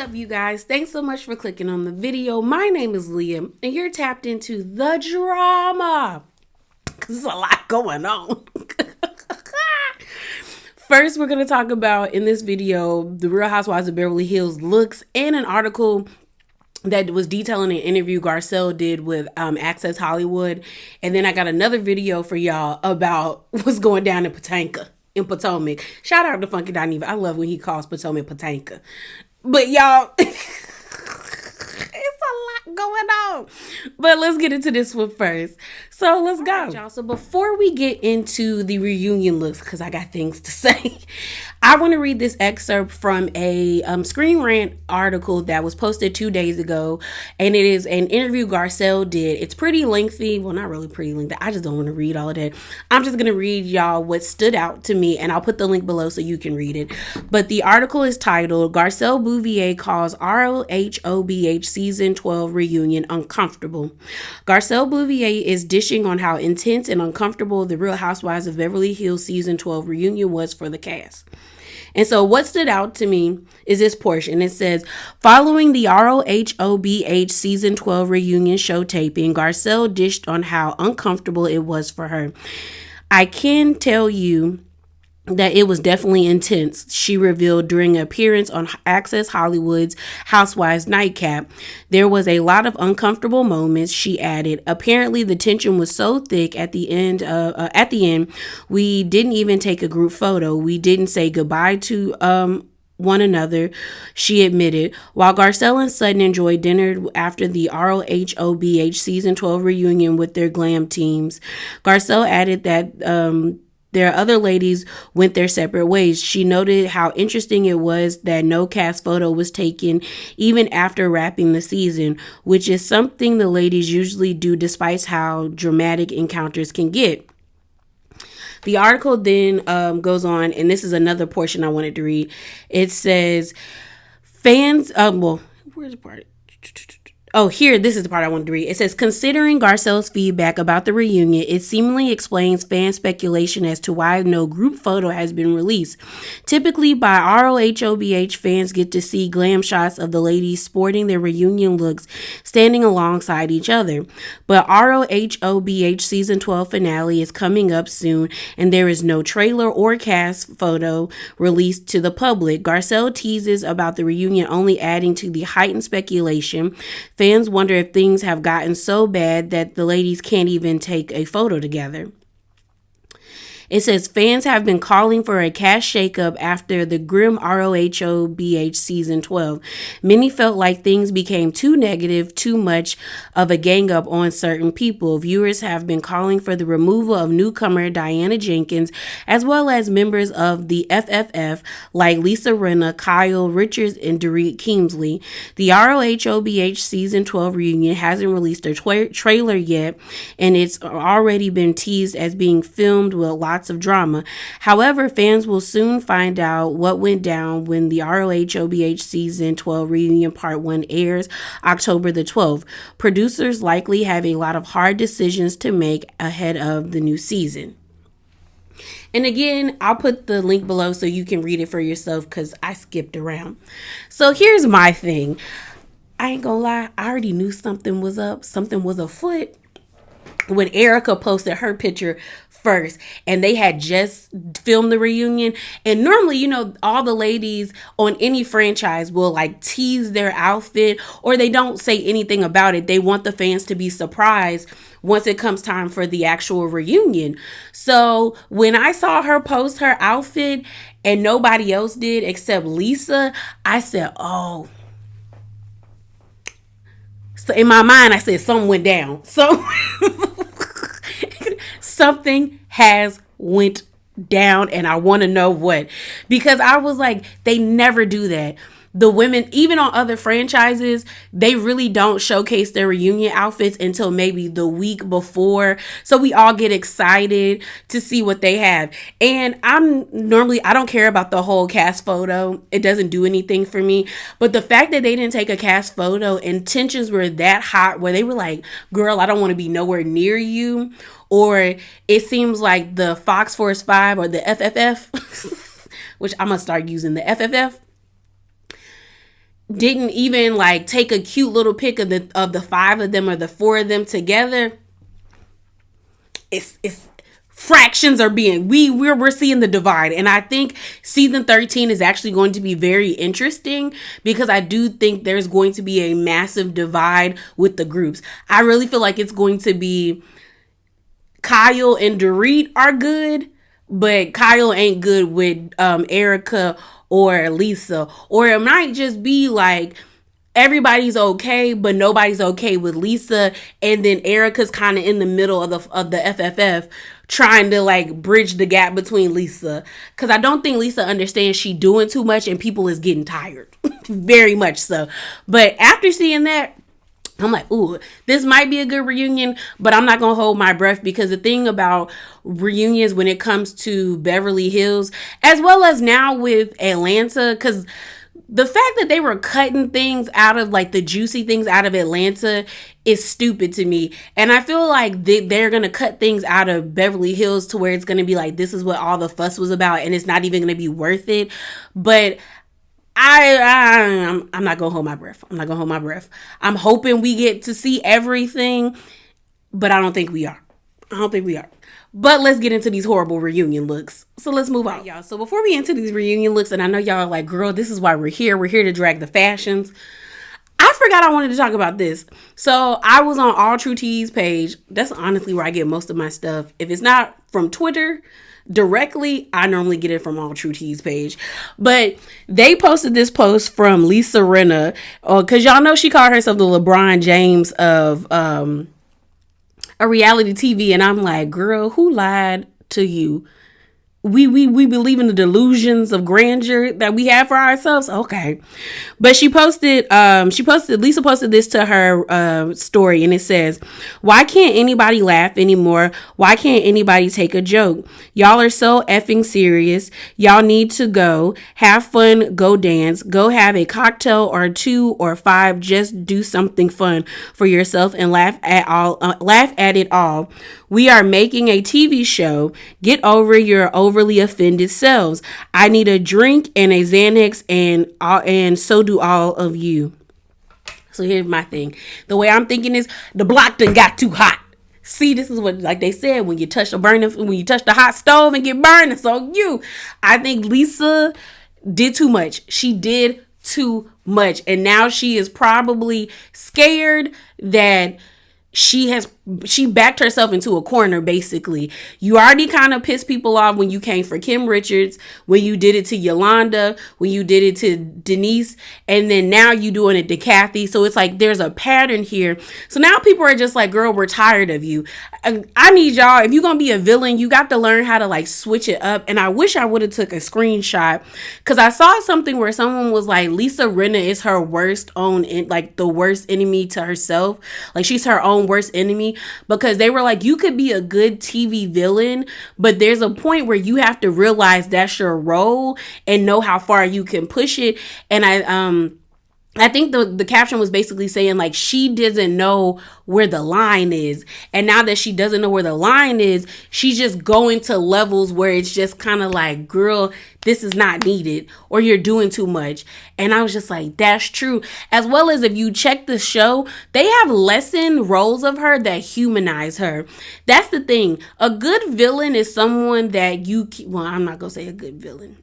up, you guys? Thanks so much for clicking on the video. My name is Leah, and you're tapped into the drama. Because there's a lot going on. First, we're going to talk about, in this video, the Real Housewives of Beverly Hills looks and an article that was detailing an interview Garcelle did with Access Hollywood. And then I got another video for y'all about what's going down in Potomac. Shout out to Funky Dineva. I love when he calls Potomac Patanka. But y'all, it's a lot going on. But let's get into this one first. So let's go. Right, y'all. So before we get into the reunion looks, because I got things to say, I want to read this excerpt from a Screen Rant article that was posted 2 days ago. And it is an interview Garcelle did. It's pretty lengthy. Well, not really pretty lengthy. I just don't want to read all of that. I'm just going to read y'all what stood out to me. And I'll put the link below so you can read it. But the article is titled, Garcelle Bouvier Calls ROHOBH Season 12 Reunion Uncomfortable. Garcelle Bouvier is dishing on how intense and uncomfortable the Real Housewives of Beverly Hills Season 12 reunion was for the cast. And so what stood out to me is this portion. It says, following the ROHOBH Season 12 reunion show taping, Garcelle dished on how uncomfortable it was for her. I can tell you that it was definitely intense, she revealed during an appearance on Access Hollywood's Housewives Nightcap. There was a lot of uncomfortable moments, she added. Apparently, the tension was so thick at the end, we didn't even take a group photo. We didn't say goodbye to one another, she admitted. While Garcelle and Sutton enjoyed dinner after the ROHOBH Season 12 reunion with their glam teams, Garcelle added that their other ladies went their separate ways. She noted how interesting it was that no cast photo was taken even after wrapping the season, which is something the ladies usually do despite how dramatic encounters can get. The article then goes on, and this is another portion I wanted to read. It says, where's the part? This is the part I wanted to read. It says, considering Garcelle's feedback about the reunion, it seemingly explains fan speculation as to why no group photo has been released. Typically, by ROHOBH, fans get to see glam shots of the ladies sporting their reunion looks, standing alongside each other. But ROHOBH Season 12 finale is coming up soon, and there is no trailer or cast photo released to the public. Garcelle teases about the reunion, only adding to the heightened speculation. Fans wonder if things have gotten so bad that the ladies can't even take a photo together. It says fans have been calling for a cast shakeup after the grim ROHOBH Season 12. Many felt like things became too negative, too much of a gang up on certain people. Viewers have been calling for the removal of newcomer Diana Jenkins, as well as members of the FFF like Lisa Rinna, Kyle Richards, and Dorit Kemsley. The ROHOBH Season 12 reunion hasn't released a trailer yet, and it's already been teased as being filmed with lots of drama. However, fans will soon find out what went down when the ROHOBH Season 12 Reunion Part 1 airs October the 12th. Producers likely have a lot of hard decisions to make ahead of the new season. And again, I'll put the link below so you can read it for yourself because I skipped around. So here's my thing. I ain't gonna lie, I already knew something was up, something was afoot when Erica posted her picture first, and they had just filmed the reunion. And normally, all the ladies on any franchise will like tease their outfit, or they don't say anything about it. They want the fans to be surprised once it comes time for the actual reunion. So when I saw her post her outfit and nobody else did except Lisa, I said, oh. So in my mind, I said something went down. So something has went down, and I want to know what, because I was like, they never do that. The women, even on other franchises, they really don't showcase their reunion outfits until maybe the week before. So we all get excited to see what they have. And I don't care about the whole cast photo. It doesn't do anything for me. But the fact that they didn't take a cast photo and tensions were that hot where they were like, girl, I don't want to be nowhere near you. Or it seems like the Fox Force 5 or the FFF, which I'm going to start using the FFF. didn't even like take a cute little pic of the five of them or the four of them together. It's fractions are being we're seeing the divide, and I think season 13 is actually going to be very interesting because I do think there's going to be a massive divide with the groups. I really feel like it's going to be Kyle and Dorit are good, but Kyle ain't good with Erica or Lisa, or it might just be like everybody's okay, but nobody's okay with Lisa, and then Erica's kind of in the middle of the FFF, trying to like bridge the gap between Lisa, because I don't think Lisa understands she doing too much and people is getting tired, very much so. But after seeing that, I'm like, ooh, this might be a good reunion, but I'm not going to hold my breath, because the thing about reunions when it comes to Beverly Hills, as well as now with Atlanta, because the fact that they were cutting things out of like the juicy things out of Atlanta is stupid to me. And I feel like they're going to cut things out of Beverly Hills to where it's going to be like, this is what all the fuss was about, and it's not even going to be worth it. But I'm not gonna hold my breath. I'm hoping we get to see everything, but I don't think we are. But let's get into these horrible reunion looks. So let's move on, y'all. So before we get into these reunion looks, and I know y'all are like, girl, this is why we're here. We're here to drag the fashions. I forgot I wanted to talk about this. So I was on All True Tees page. That's honestly where I get most of my stuff. If it's not from Twitter directly, I normally get it from All True Tees page. But they posted this post from Lisa Rinna, because y'all know she called herself the LeBron James of a reality TV, and I'm like, girl, who lied to you? We believe in the delusions of grandeur that we have for ourselves. Okay. But Lisa posted this to her story, and it says, why can't anybody laugh anymore? Why can't anybody take a joke? Y'all are so effing serious. Y'all need to go have fun, go dance, go have a cocktail or 2 or 5. Just do something fun for yourself and laugh at it all. We are making a TV show. Get over your overly offended selves. I need a drink and a Xanax, and so do all of you. So here's my thing. The way I'm thinking is the block done got too hot. See, this is what, like they said, when you touch the hot stove and get burned, it's on you. I think Lisa did too much. She did too much. And now she is probably scared that she backed herself into a corner, basically. You already kind of pissed people off when you came for Kim Richards, when you did it to Yolanda, when you did it to Denise, and then now you doing it to Kathy. So it's like there's a pattern here. So now people are just like, girl, we're tired of you. I need y'all, if you're going to be a villain, you got to learn how to like switch it up. And I wish I would have took a screenshot, because I saw something where someone was like, Lisa Rinna is her worst the worst enemy to herself. Like she's her own worst enemy, because they were like, you could be a good TV villain, but there's a point where you have to realize that's your role and know how far you can push it. And I think the caption was basically saying like she doesn't know where the line is. And now that she doesn't know where the line is, she's just going to levels where it's just kind of like, girl, this is not needed, or you're doing too much. And I was just like, that's true. As well as if you check the show, they have lessened roles of her that humanize her. That's the thing. A good villain is someone that I'm not going to say a good villain.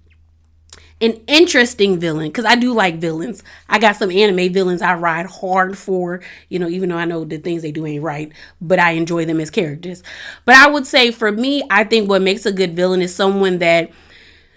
An interesting villain, because I do like villains. I got some anime villains I ride hard for, even though I know the things they do ain't right, but I enjoy them as characters. But I would say for me, I think what makes a good villain is someone that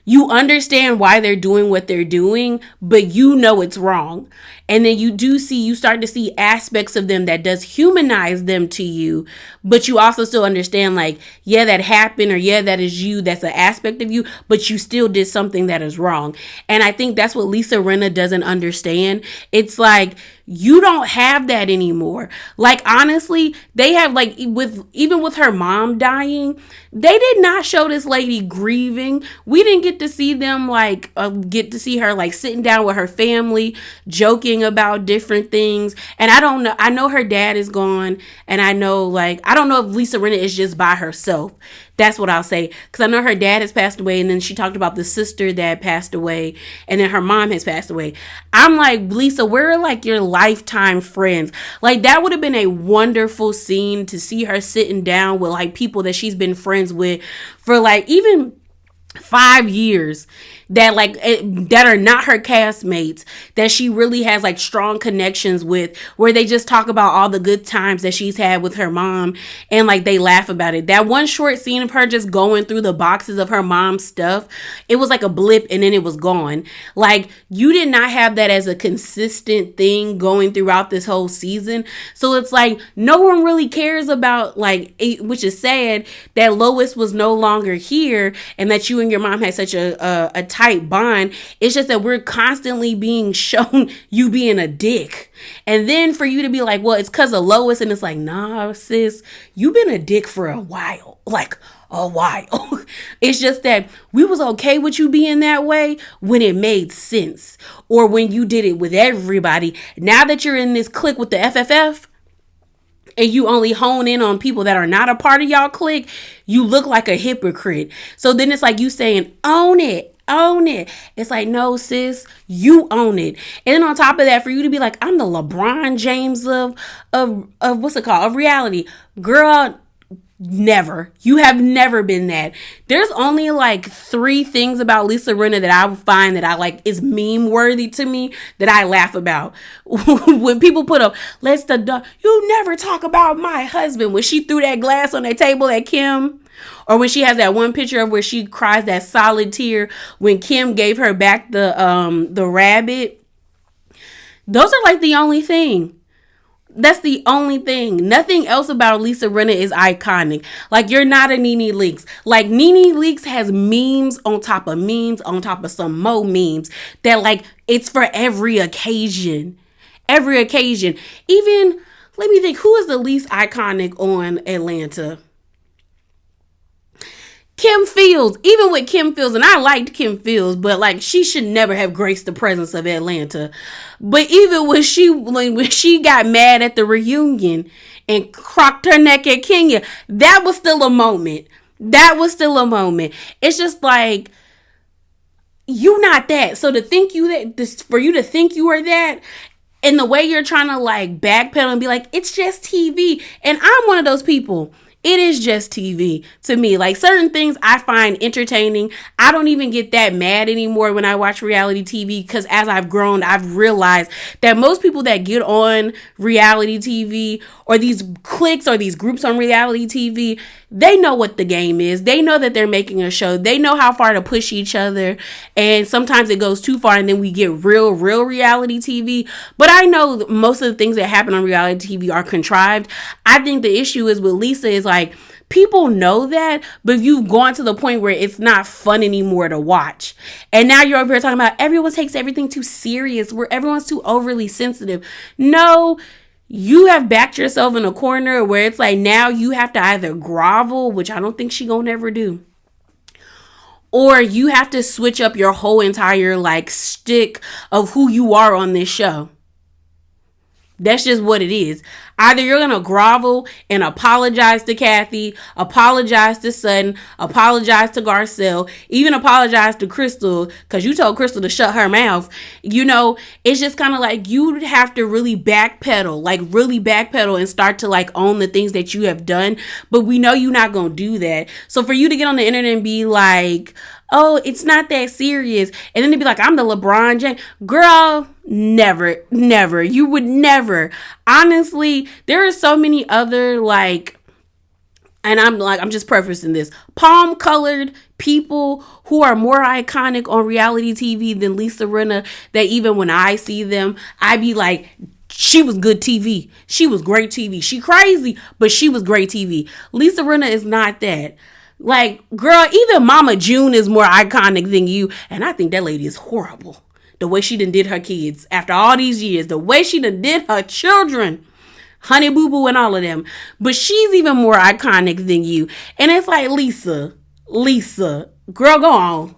you understand why they're doing what they're doing, but you know it's wrong. And then you start to see aspects of them that does humanize them to you, but you also still understand like, yeah, that happened, or yeah, that is you, that's an aspect of you, but you still did something that is wrong. And I think that's what Lisa Rinna doesn't understand. It's like, you don't have that anymore. Like, honestly, they have like, even with her mom dying, they did not show this lady grieving. We didn't get to see them get to see her like sitting down with her family, joking about different things. And I don't know. I know her dad is gone, and I know I don't know if Lisa Rinna is just by herself. That's what I'll say. Because I know her dad has passed away, and then she talked about the sister that passed away, and then her mom has passed away. I'm like, Lisa, we're like your lifetime friends. Like, that would have been a wonderful scene to see her sitting down with like people that she's been friends with for like even 5 years, that like that are not her castmates, that she really has like strong connections with, where they just talk about all the good times that she's had with her mom, and like they laugh about it. That one short scene of her just going through the boxes of her mom's stuff, it was like a blip and then it was gone. Like, you did not have that as a consistent thing going throughout this whole season. So it's like no one really cares about like it, which is sad that Lois was no longer here and that you and your mom had such a tight bond. It's just that we're constantly being shown you being a dick. And then for you to be like, well, it's because of Lois. And it's like, nah, sis, you've been a dick for a while. Like, a while. It's just that we was okay with you being that way when it made sense. Or when you did it with everybody. Now that you're in this clique with the FFF, and you only hone in on people that are not a part of y'all clique, you look like a hypocrite. So then it's like you saying, own it. Own it. It's like, no, sis, you own it. And then on top of that, for you to be like, I'm the LeBron James of what's it called? Of reality. Girl, never. You have never been that. There's only like 3 things about Lisa Rinna that I would find that I like is meme worthy to me, that I laugh about. When people put up, you never talk about my husband. When she threw that glass on that table at Kim. Or when she has that one picture of where she cries that solid tear when Kim gave her back the rabbit. Those are like the only thing. That's the only thing. Nothing else about Lisa Rinna is iconic. Like, you're not a Nene Leakes. Like, Nene Leakes has memes on top of memes on top of some more memes that like it's for every occasion. Every occasion. Even, let me think, who is the least iconic on Atlanta? Kim Fields. Even with Kim Fields, and I liked Kim Fields, but like she should never have graced the presence of Atlanta. But even when she got mad at the reunion and crocked her neck at Kenya, that was still a moment. That was still a moment. It's just like, you not that. So to think you that this, for you to think you are that, and the way you're trying to like backpedal and be like, it's just TV. And I'm one of those people. It is just TV to me. Like, certain things I find entertaining. I don't even get that mad anymore when I watch reality TV, because as I've grown, I've realized that most people that get on reality TV or these cliques or these groups on reality TV, they know what the game is. They know that they're making a show. They know how far to push each other. And sometimes it goes too far and then we get real reality TV. But I know most of the things that happen on reality TV are contrived. I think the issue is with Lisa is like, people know that, but you've gone to the point where it's not fun anymore to watch. And now you're over here talking about everyone takes everything too serious, where everyone's too overly sensitive. No, you have backed yourself in a corner where it's like now you have to either grovel, which I don't think she gonna never do, or you have to switch up your whole entire like stick of who you are on this show. That's just what it is. Either you're going to grovel and apologize to Kathy, apologize to Sutton, apologize to Garcelle, even apologize to Crystal because you told Crystal to shut her mouth. You know, it's just kind of like you have to really backpedal and start to like own the things that you have done. But we know you're not going to do that. So for you to get on the internet and be like, oh, it's not that serious, and then to be like, I'm the LeBron James. Girl, never. You would never. Honestly, there are so many other like, and I'm just prefacing this, palm colored people who are more iconic on reality TV than Lisa Rinna, that even when I see them, I be like, she was good TV. She was great TV. She crazy, but she was great TV. Lisa Rinna is not that. Like, girl, even Mama June is more iconic than you. And I think that lady is horrible. The way she done did her kids after all these years. The way she done did her children. Honey Boo Boo and all of them. But she's even more iconic than you. And it's like, Lisa. Girl, go on.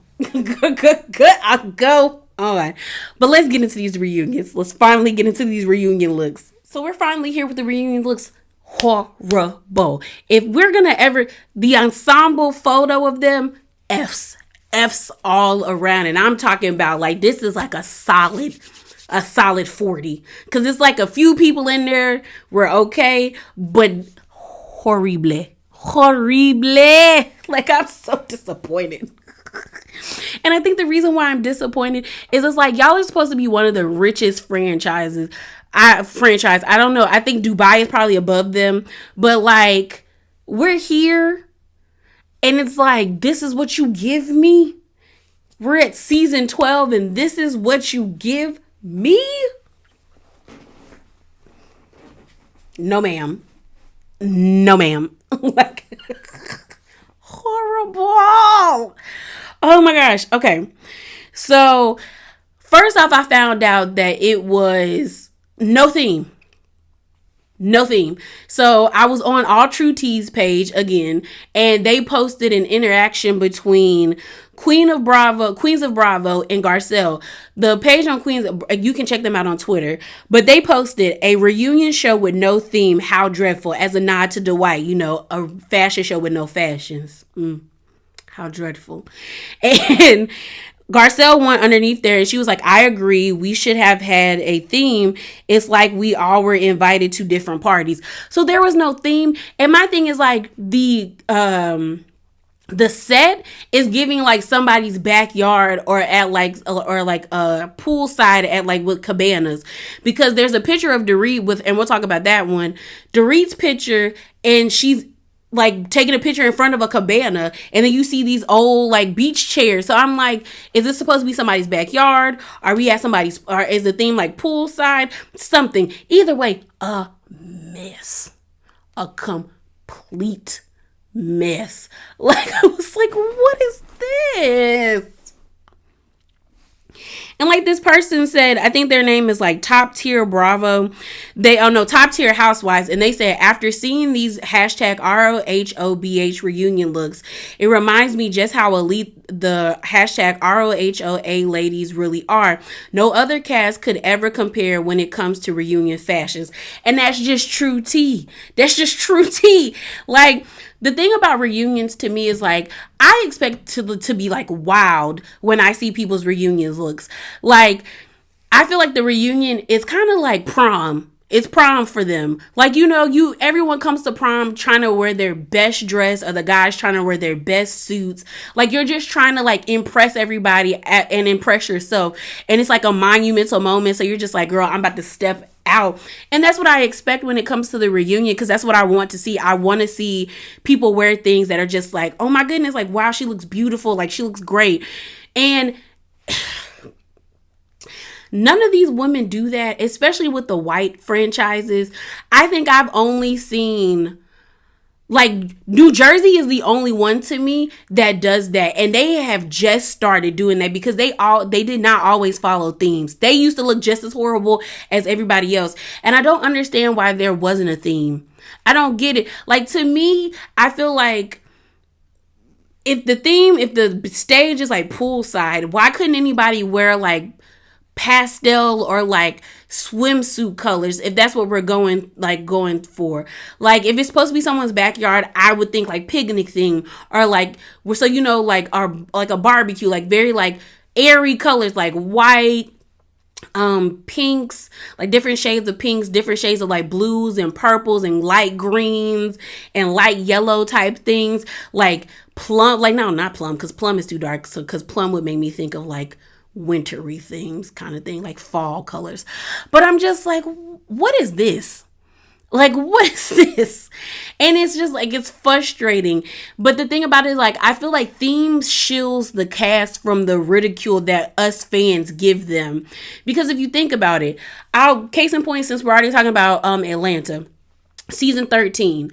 Go on. But let's get into these reunions. Let's finally get into these reunion looks. So we're finally here with the reunion looks. horrible. If we're gonna ever, the ensemble photo of them, F's all around. And I'm talking about like, this is like a solid 40. Cause it's like a few people in there were okay, but horrible. Like, I'm so disappointed. And I think the reason why I'm disappointed is it's like, y'all are supposed to be one of the richest franchises. I don't know. I think Dubai is probably above them. But like, we're here and it's like, this is what you give me? We're at season 12 and this is what you give me? No, ma'am. Like, horrible. Oh my gosh. Okay. So, first off, I found out that it was no theme. So I was on All True Tea's page again, and they posted an interaction between Queens of Bravo, and Garcelle. The page on Queens, you can check them out on Twitter, but they posted a reunion show with no theme. How dreadful, as a nod to Dwight, a fashion show with no fashions. How dreadful. And Garcelle went underneath there and she was like, I agree. We should have had a theme. It's like we all were invited to different parties. So there was no theme. And my thing is like the set is giving like somebody's backyard or at like a poolside at like with cabanas, because there's a picture of Dorit and we'll talk about that one. Dorit's picture, and she's like taking a picture in front of a cabana, and then you see these old like beach chairs. So I'm like, is this supposed to be somebody's backyard? Are we at somebody's, or is the theme like poolside? Something. Either way, a mess. A complete mess. Like, I was like, what is this? And like this person said, I think their name is like Top Tier Bravo. Top Tier Housewives. And they said, after seeing these hashtag ROHOBH reunion looks, it reminds me just how elite the hashtag ROHOA ladies really are. No other cast could ever compare when it comes to reunion fashions. And that's just true tea. Like, the thing about reunions to me is like, I expect to be like wowed when I see people's reunion looks. Like, I feel like the reunion is kind of like prom. It's prom for them. Like, everyone comes to prom trying to wear their best dress, or the guys trying to wear their best suits. Like, you're just trying to like impress everybody and impress yourself. And it's like a monumental moment. So you're just like, girl, I'm about to step out. And that's what I expect when it comes to the reunion, because that's what I want to see. I want to see people wear things that are just like, oh my goodness, like, wow, she looks beautiful, like she looks great. And none of these women do that, especially with the white franchises. I think I've only seen, like, New Jersey is the only one to me that does that. And they have just started doing that because they did not always follow themes. They used to look just as horrible as everybody else. And I don't understand why there wasn't a theme. I don't get it. Like, to me, I feel like if the stage is like poolside, why couldn't anybody wear like pastel or like swimsuit colors if that's what we're going for? Like, if it's supposed to be someone's backyard, I would think like picnic theme, or like, so like our like a barbecue, like very like airy colors, like white, pinks, like different shades of pinks, different shades of like blues and purples and light greens and light yellow type things, like plum, like no, not plum, because plum is too dark, so because plum would make me think of like wintry things kind of thing, like fall colors. But I'm just like, what is this? Like, what is this? And it's just like, it's frustrating. But the thing about it is like, I feel like themes shields the cast from the ridicule that us fans give them. Because if you think about it, case in point, since we're already talking about Atlanta, season 13,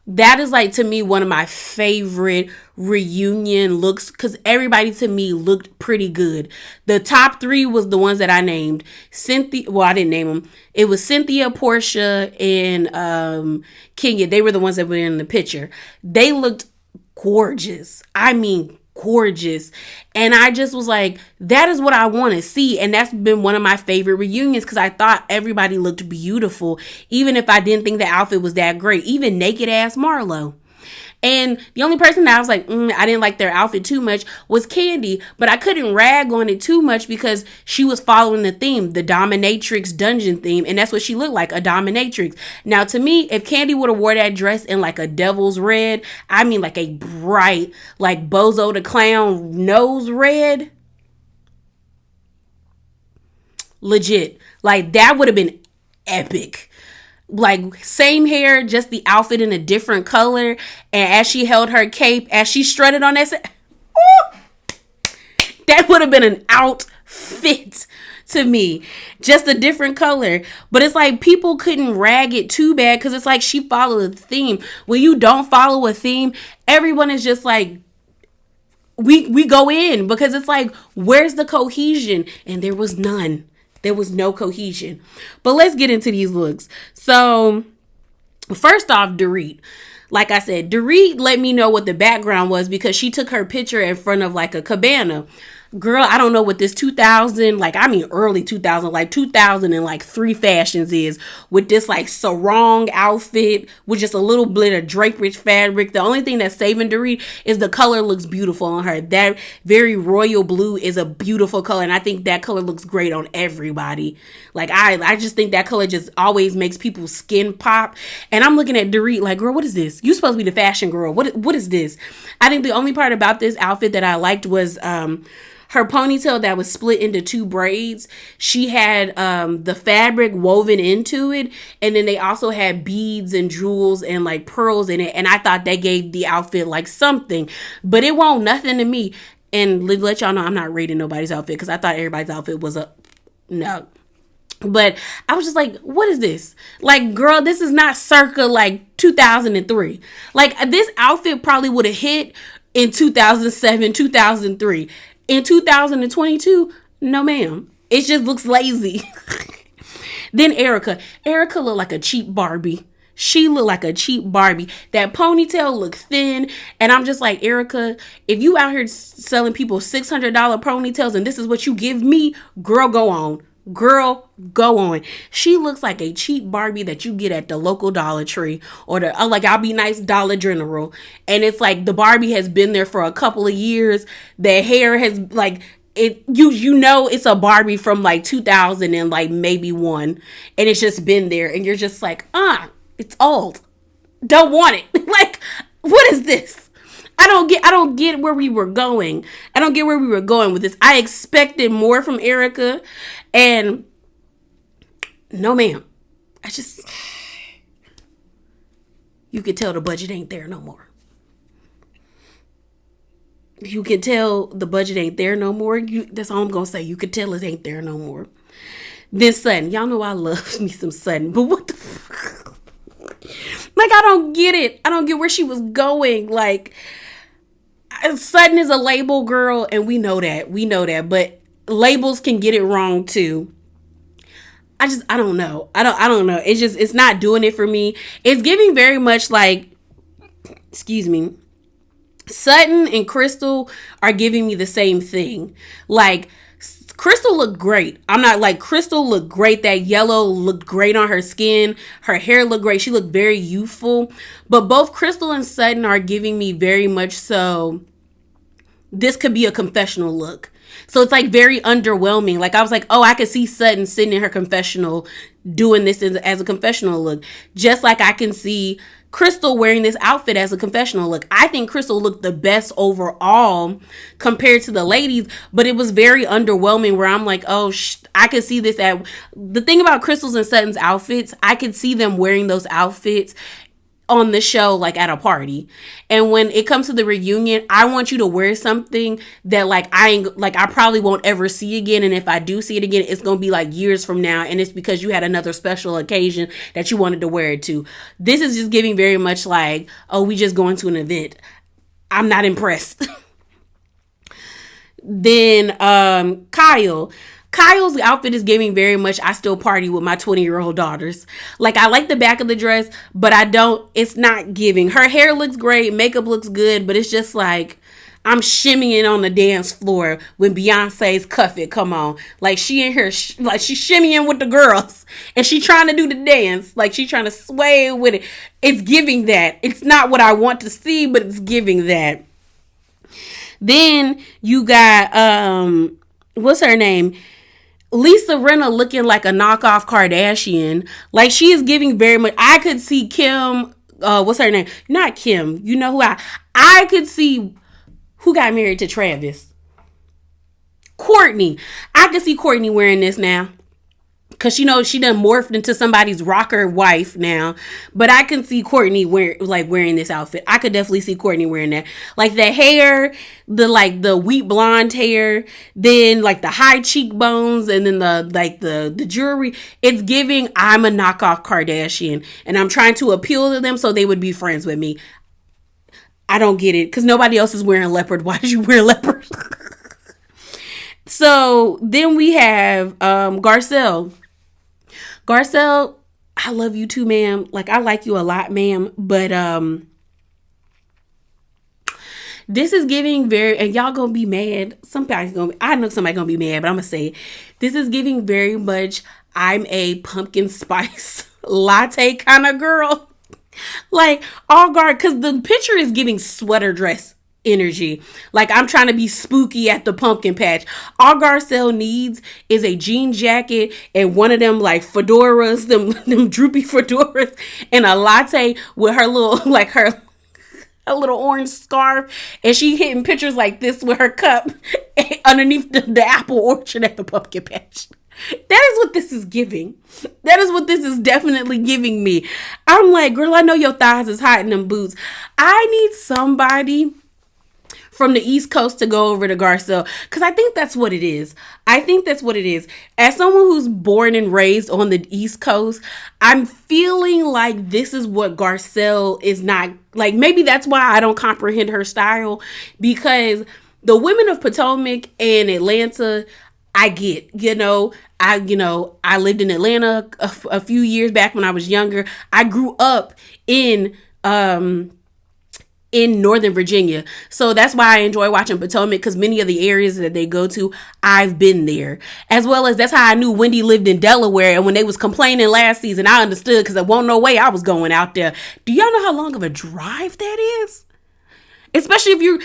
that is like, to me, one of my favorite reunion looks, because everybody to me looked pretty good. The top 3 was the ones that I named. Cynthia, well, I didn't name them. It was Cynthia, Portia, and Kenya. They were the ones that were in the picture. They looked gorgeous. I mean, gorgeous. And I just was like, that is what I want to see. And that's been one of my favorite reunions because I thought everybody looked beautiful, even if I didn't think the outfit was that great. Even naked ass Marlo. And the only person that I was like, I didn't like their outfit too much was Candy. But I couldn't rag on it too much because she was following the theme, the dominatrix dungeon theme. And that's what she looked like, a dominatrix. Now, to me, if Candy would have wore that dress in like a devil's red, I mean like a bright, like Bozo the Clown nose red, legit, like that would have been epic. Like same hair, just the outfit in a different color. And as she held her cape, as she strutted on that, that would have been an outfit to me. Just a different color. But it's like people couldn't rag it too bad because it's like she followed a theme. When you don't follow a theme, everyone is just like, we go in because it's like, where's the cohesion? And there was none. There was no cohesion. But let's get into these looks. So, first off, Dorit. Like I said, Dorit let me know what the background was because she took her picture in front of like a cabana. Girl, I don't know what this 2000, like I mean early 2000, like 2003 fashions is with this like sarong outfit with just a little bit of draperage fabric. The only thing that's saving Dorit is the color looks beautiful on her. That very royal blue is a beautiful color, and I think that color looks great on everybody. Like I just think that color just always makes people's skin pop. And I'm looking at Dorit like, girl, what is this? You supposed to be the fashion girl. What is this? I think the only part about this outfit that I liked was her ponytail that was split into two braids. She had the fabric woven into it, and then they also had beads and jewels and like pearls in it, and I thought that gave the outfit like something, but it won't nothing to me. And let y'all know I'm not rating nobody's outfit because I thought everybody's outfit was a no. But I was just like, what is this? Like, girl, this is not circa like 2003. Like, this outfit probably would have hit in 2007, 2003. In 2022, no ma'am. It just looks lazy. Then Erica looked like a cheap Barbie. She looked like a cheap Barbie. That ponytail looked thin. And I'm just like, Erica, if you out here selling people $600 ponytails and this is what you give me, girl, go on. Girl, go on. She looks like a cheap Barbie that you get at the local Dollar Tree or the like I'll Be Nice Dollar General. And it's like the Barbie has been there for a couple of years. The hair has like it. You know it's a Barbie from like 2000 and like maybe one, and it's just been there. And you're just like, it's old. Don't want it. Like, what is this? I don't get where we were going. I don't get where we were going with this. I expected more from Erica, and no ma'am. You could tell the budget ain't there no more. You can tell the budget ain't there no more. That's all I'm gonna say. You could tell it ain't there no more. Then Sutton. Y'all know I love me some Sutton, but what the fuck? Like, I don't get it. I don't get where she was going. Like, Sutton is a label girl, and we know that. But labels can get it wrong too. I don't know. I don't know. It's not doing it for me. It's giving very much like, excuse me, Sutton and Crystal are giving me the same thing. Like, Crystal looked great. I'm not like, Crystal looked great. That yellow looked great on her skin. Her hair looked great. She looked very youthful. But both Crystal and Sutton are giving me very much so, this could be a confessional look. So it's like very underwhelming. Like, I was like, oh, I could see Sutton sitting in her confessional doing this as a confessional look. Just like I can see Crystal wearing this outfit as a confessional look. I think Crystal looked the best overall compared to the ladies, but it was very underwhelming where I'm like, oh, I could see this at... The thing about Crystal's and Sutton's outfits, I could see them wearing those outfits on the show, like at a party. And when it comes to the reunion, I want you to wear something that like I probably won't ever see again. And if I do see it again, it's gonna be like years from now, and it's because you had another special occasion that you wanted to wear it to. This is just giving very much like, oh, we just going to an event. I'm not impressed. Then Kyle's outfit is giving very much, I still party with my 20-year-old daughters. Like, I like the back of the dress, but it's not giving. Her hair looks great, makeup looks good, but it's just like, I'm shimmying on the dance floor when Beyonce's Cuff It come on. Like she in here, like she shimmying with the girls and she trying to do the dance. Like she trying to sway with it. It's giving that. It's not what I want to see, but it's giving that. Then you got, what's her name? Lisa Rinna looking like a knockoff Kardashian. Like she is giving very much. I could see Kim, what's her name? Not Kim. You know who I could see who got married to Travis. Courtney. I could see Courtney wearing this now. Cause she done morphed into somebody's rocker wife now. But I can see Courtney wearing this outfit. I could definitely see Courtney wearing that. Like the hair, the wheat blonde hair, then like the high cheekbones, and then the jewelry. It's giving I'm a knockoff Kardashian. And I'm trying to appeal to them so they would be friends with me. I don't get it. Cause nobody else is wearing leopard. Why did you wear leopard? So then we have Garcelle. Garcelle, I love you too, ma'am. Like, I like you a lot, ma'am. But this is giving very, and y'all gonna be mad. I know somebody gonna be mad, but I'm gonna say it. This is giving very much I'm a pumpkin spice latte kind of girl. Like, all guard, because the picture is giving sweater dress energy. Like I'm trying to be spooky at the pumpkin patch. All Garcelle needs is a jean jacket and one of them like fedoras, them droopy fedoras, and a latte with her little like her little orange scarf, and she hitting pictures like this with her cup underneath the apple orchard at the pumpkin patch. That is what this is giving. That is what this is definitely giving me. I'm like, girl, I know your thighs is hot in them boots. I need somebody from the East Coast to go over to Garcelle, because I think that's what it is. I think that's what it is. As someone who's born and raised on the East Coast, I'm feeling like this is what Garcelle is not, like maybe that's why I don't comprehend her style, because the women of Potomac and Atlanta, I get, I lived in Atlanta a few years back when I was younger. I grew up in Northern Virginia. So that's why I enjoy watching Potomac, because many of the areas that they go to, I've been there. As well as that's how I knew Wendy lived in Delaware. And when they was complaining last season, I understood, because there wasn't no way I was going out there. Do y'all know how long of a drive that is? Especially if you...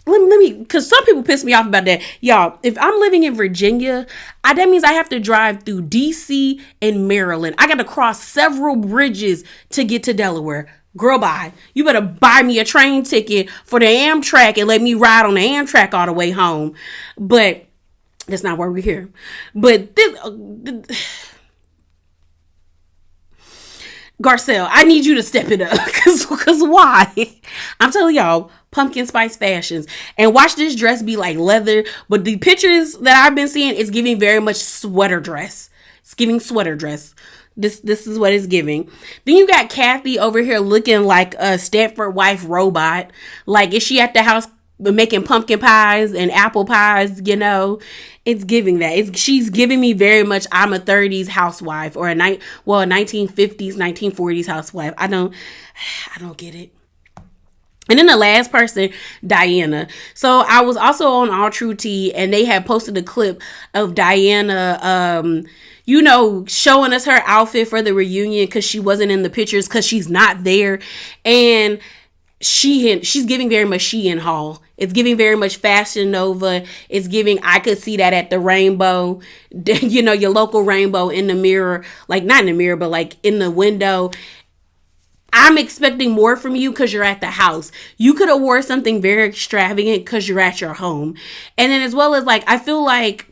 Let me, because some people piss me off about that. Y'all, if I'm living in Virginia, that means I have to drive through DC and Maryland. I got to cross several bridges to get to Delaware. Girl, bye. You better buy me a train ticket for the Amtrak and let me ride on the Amtrak all the way home. But that's not why we're here. But this... Garcelle, I need you to step it up. Because why? I'm telling y'all, pumpkin spice fashions. And watch this dress be like leather. But the pictures that I've been seeing, it's giving very much sweater dress. It's giving sweater dress. This is what it's giving. Then you got Kathy over here looking like a Stepford wife robot. Like, is she at the house making pumpkin pies and apple pies? It's giving that. She's giving me very much I'm a 30s housewife, or a 1950s, 1940s housewife. I don't get it. And then the last person, Diana. So I was also on All True Tea, and they had posted a clip of Diana, showing us her outfit for the reunion, because she wasn't in the pictures because she's not there. And she's giving very much Shein haul. It's giving very much Fashion Nova. It's giving, I could see that at the Rainbow, your local Rainbow in the mirror, like not in the mirror, but like in the window. I'm expecting more from you because you're at the house. You could have wore something very extravagant because you're at your home. And then as well as like, I feel like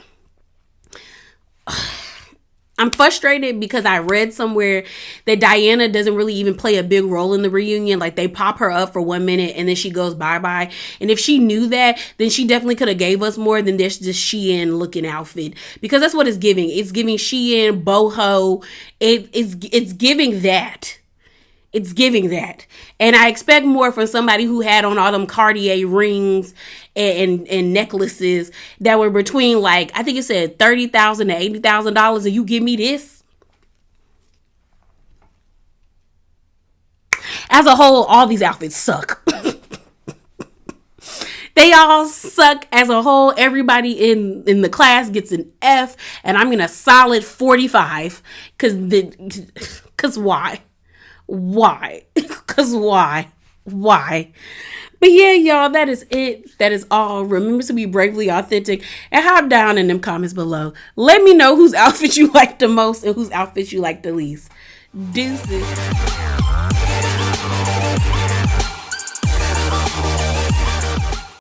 I'm frustrated because I read somewhere that Diana doesn't really even play a big role in the reunion. Like they pop her up for 1 minute and then she goes bye-bye. And if she knew that, then she definitely could have gave us more than this just Shein looking outfit. Because that's what it's giving. It's giving Shein, boho. It's giving that. It's giving that. And I expect more from somebody who had on all them Cartier rings and necklaces that were between, like, I think it said $30,000 to $80,000, and you give me this. As a whole, all these outfits suck. They all suck as a whole. Everybody in the class gets an F, and I'm in a solid 45. Cause why? Why? Cause why? Why? But yeah, y'all, that is it. That is all. Remember to be bravely authentic and hop down in them comments below. Let me know whose outfit you like the most and whose outfit you like the least. Deuces.